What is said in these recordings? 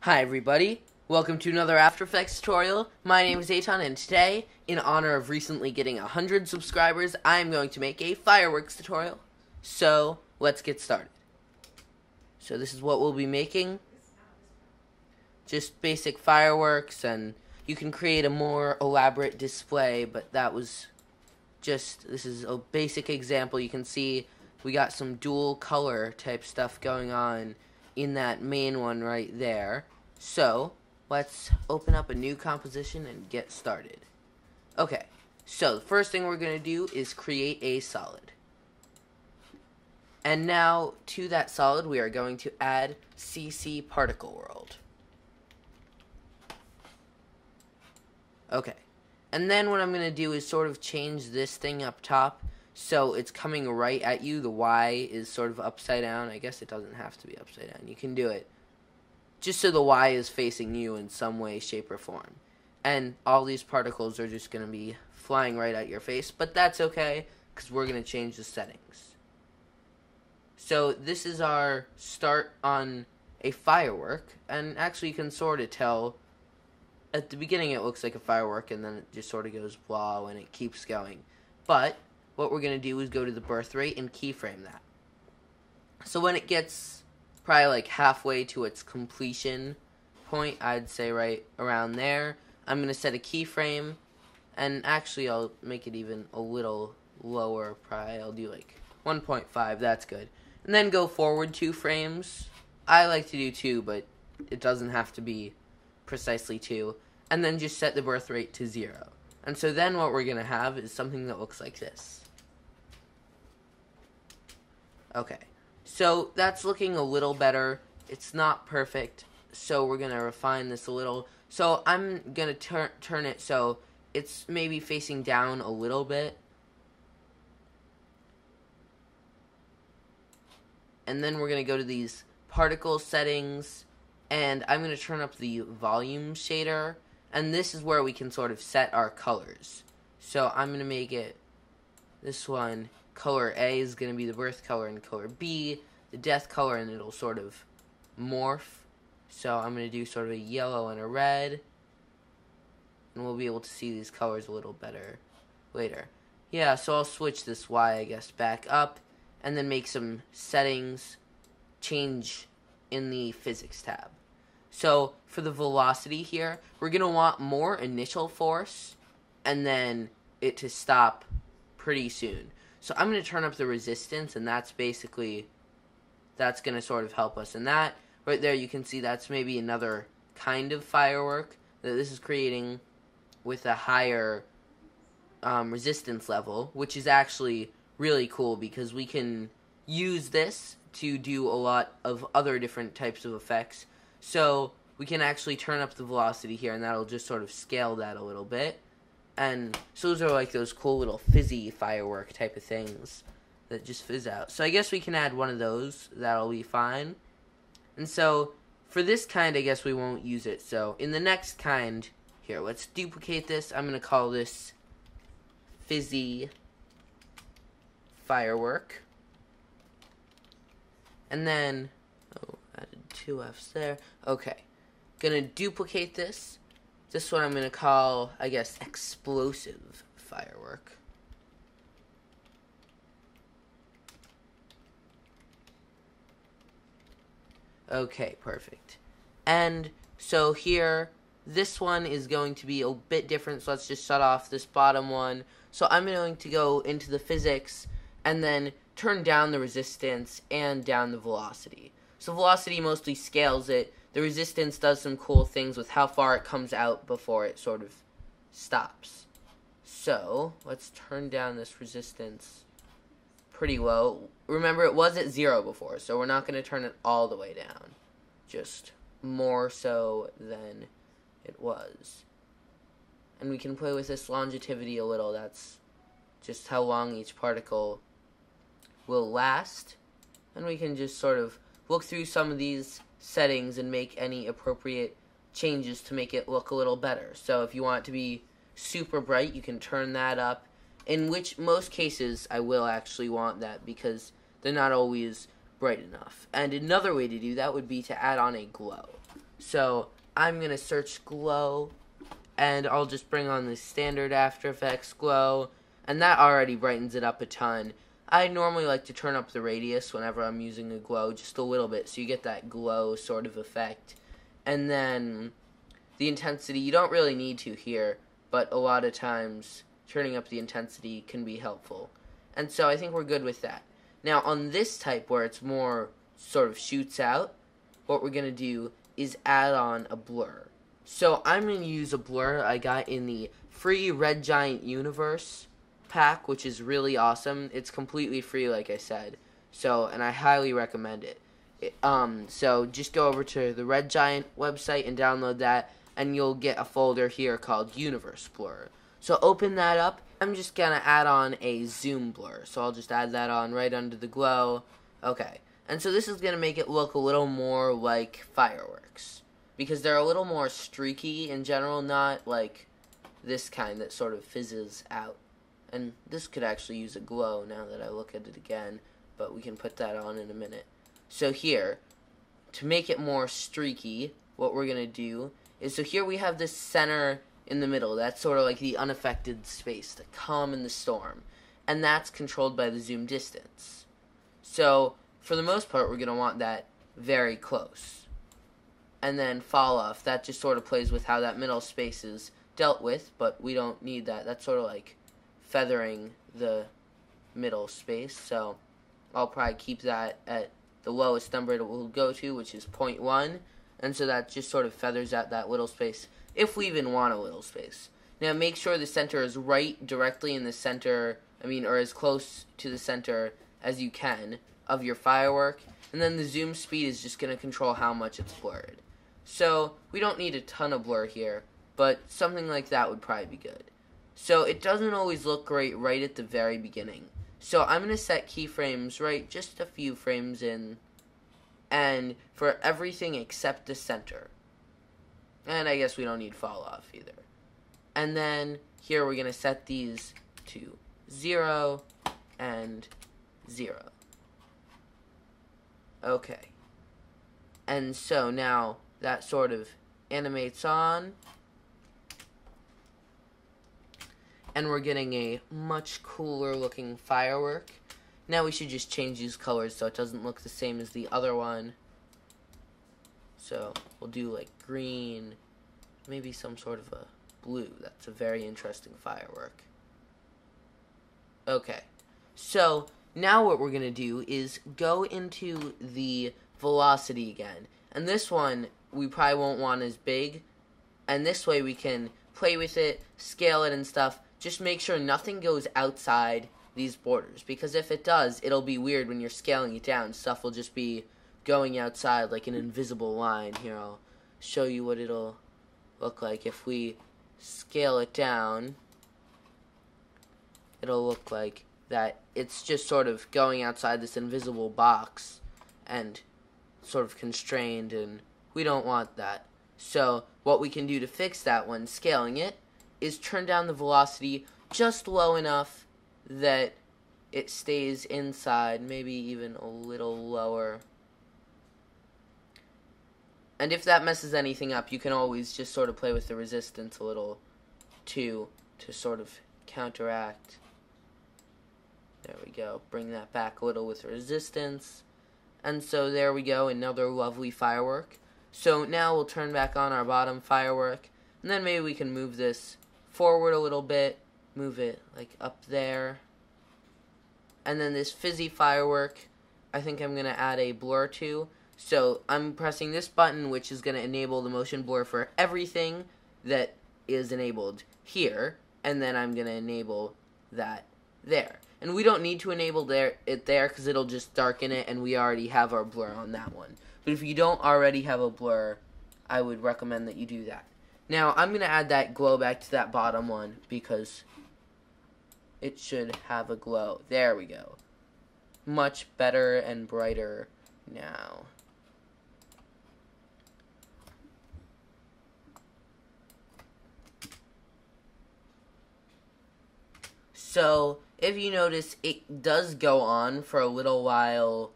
Hi everybody, welcome to another After Effects tutorial. My name is Aton, and today, in honor of recently getting 100 subscribers, I'm going to make a fireworks tutorial. So, let's get started. So this is what we'll be making. Just basic fireworks, and you can create a more elaborate display, but that was just, this is a basic example. You can see we got some dual color type stuff going on in that main one right there. So, let's open up a new composition and get started. Okay, so the first thing we're going to do is create a solid. And now, to that solid, we are going to add CC Particle World. Okay, and then what I'm going to do is sort of change this thing up top so it's coming right at you. The Y is sort of upside down. I guess it doesn't have to be upside down. You can do it just so the Y is facing you in some way, shape, or form. And all these particles are just going to be flying right at your face, but that's okay because we're going to change the settings. So this is our start on a firework, and actually you can sort of tell at the beginning it looks like a firework, and then it just sort of goes blah and it keeps going. But what we're going to do is go to the birth rate and keyframe that. So when it gets probably like halfway to its completion point, I'd say right around there, I'm going to set a keyframe, and actually I'll make it even a little lower. Probably I'll do like 1.5, that's good. And then go forward 2 frames. I like to do 2, but it doesn't have to be precisely 2. And then just set the birth rate to 0. And so then what we're going to have is something that looks like this. Okay, so that's looking a little better. It's not perfect, so we're going to refine this a little. So I'm going to turn it so it's maybe facing down a little bit. And then we're going to go to these particle settings, and I'm going to turn up the volume shader, and this is where we can sort of set our colors. So I'm going to make it this one. Color A is going to be the birth color, and color B, the death color, and it'll sort of morph. So I'm going to do sort of a yellow and a red, and we'll be able to see these colors a little better later. Yeah, so I'll switch this Y, I guess, back up, and then make some settings change in the physics tab. So for the velocity here, we're going to want more initial force, and then it to stop pretty soon. So I'm going to turn up the resistance, and that's basically, that's going to sort of help us. And that, right there, you can see that's maybe another kind of firework that this is creating with a higher resistance level, which is actually really cool because we can use this to do a lot of other different types of effects. So we can actually turn up the velocity here, and that'll just sort of scale that a little bit. And so those are like those cool little fizzy firework type of things that just fizz out. So I guess we can add one of those. That'll be fine. And so for this kind, I guess we won't use it. So in the next kind, here, let's duplicate this. I'm going to call this fizzy firework. And then, oh, added 2 F's there. Okay. Gonna duplicate this. This one I'm going to call, I guess, explosive firework. Okay, perfect. And so here, this one is going to be a bit different, so let's just shut off this bottom one. So I'm going to go into the physics and then turn down the resistance and down the velocity. So velocity mostly scales it. The resistance does some cool things with how far it comes out before it sort of stops. So, let's turn down this resistance pretty low. Remember, it was at 0 before, so we're not going to turn it all the way down. Just more so than it was. And we can play with this longevity a little. That's just how long each particle will last. And we can just sort of look through some of these settings and make any appropriate changes to make it look a little better. So if you want it to be super bright, you can turn that up, in which most cases I will actually want that because they're not always bright enough. And another way to do that would be to add on a glow. So I'm going to search glow, and I'll just bring on the standard After Effects glow, and that already brightens it up a ton. I normally like to turn up the radius whenever I'm using a glow, just a little bit, so you get that glow sort of effect. And then the intensity, you don't really need to here, but a lot of times turning up the intensity can be helpful. And so I think we're good with that. Now on this type where it's more sort of shoots out, what we're going to do is add on a blur. So I'm going to use a blur I got in the free Red Giant Universe pack, which is really awesome. It's completely free, like I said. So, and I highly recommend it. So just go over to the Red Giant website and download that, and you'll get a folder here called Universe Blur. So open that up. I'm just going to add on a zoom blur. So I'll just add that on right under the glow. Okay. And so this is going to make it look a little more like fireworks, because they're a little more streaky in general, not like this kind that sort of fizzes out. And this could actually use a glow now that I look at it again, but we can put that on in a minute. So here, to make it more streaky, what we're going to do is, so here we have this center in the middle. That's sort of like the unaffected space, the calm in the storm. And that's controlled by the zoom distance. So for the most part, we're going to want that very close. And then fall off. That just sort of plays with how that middle space is dealt with, but we don't need that. That's sort of like feathering the middle space. So I'll probably keep that at the lowest number it will go to, which is 0.1. And so that just sort of feathers out that little space, if we even want a little space. Now make sure the center is right directly in the center, or as close to the center as you can of your firework. And then the zoom speed is just going to control how much it's blurred. So we don't need a ton of blur here, but something like that would probably be good. So it doesn't always look great right at the very beginning. So I'm going to set keyframes right just a few frames in, and for everything except the center. And I guess we don't need fall off either. And then here we're going to set these to 0 and 0. Okay. And so now that sort of animates on, and we're getting a much cooler looking firework. Now we should just change these colors so it doesn't look the same as the other one. So we'll do like green, maybe some sort of a blue. That's a very interesting firework. Okay, so now what we're going to do is go into the velocity again. And this one we probably won't want as big. And this way we can play with it, scale it and stuff. Just make sure nothing goes outside these borders, because if it does, it'll be weird when you're scaling it down. Stuff will just be going outside like an invisible line. Here, I'll show you what it'll look like. If we scale it down, it'll look like that. It's just sort of going outside this invisible box and sort of constrained, and we don't want that. So what we can do to fix that when scaling it is turn down the velocity just low enough that it stays inside, maybe even a little lower. And if that messes anything up, you can always just sort of play with the resistance a little too, to sort of counteract. There we go. Bring that back a little with resistance. And so there we go, another lovely firework. So now we'll turn back on our bottom firework, and then maybe we can move this forward a little bit, move it like up there. And then this fizzy firework, I think I'm going to add a blur to. So I'm pressing this button, which is going to enable the motion blur for everything that is enabled here, and then I'm going to enable that there. And we don't need to enable it there because it'll just darken it, and we already have our blur on that one. But if you don't already have a blur, I would recommend that you do that. Now, I'm going to add that glow back to that bottom one because it should have a glow. There we go. Much better and brighter now. So, if you notice, it does go on for a little while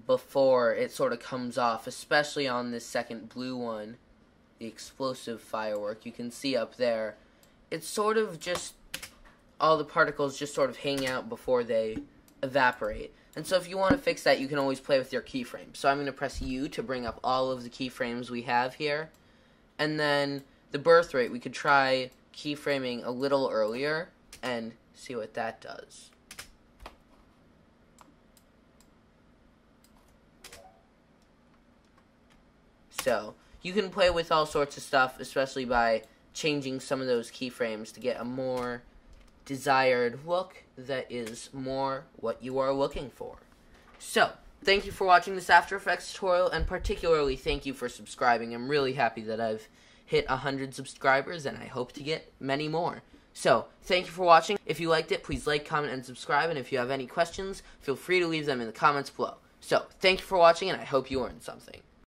before it sort of comes off, especially on this second blue one, the explosive firework. You can see up there, it's sort of just, all the particles just sort of hang out before they evaporate. And so if you want to fix that, you can always play with your keyframes. So I'm going to press U to bring up all of the keyframes we have here. And then the birth rate, we could try keyframing a little earlier and see what that does. So you can play with all sorts of stuff, especially by changing some of those keyframes to get a more desired look that is more what you are looking for. So, thank you for watching this After Effects tutorial, and particularly thank you for subscribing. I'm really happy that I've hit 100 subscribers, and I hope to get many more. So, thank you for watching. If you liked it, please like, comment, and subscribe, and if you have any questions, feel free to leave them in the comments below. So, thank you for watching, and I hope you learned something.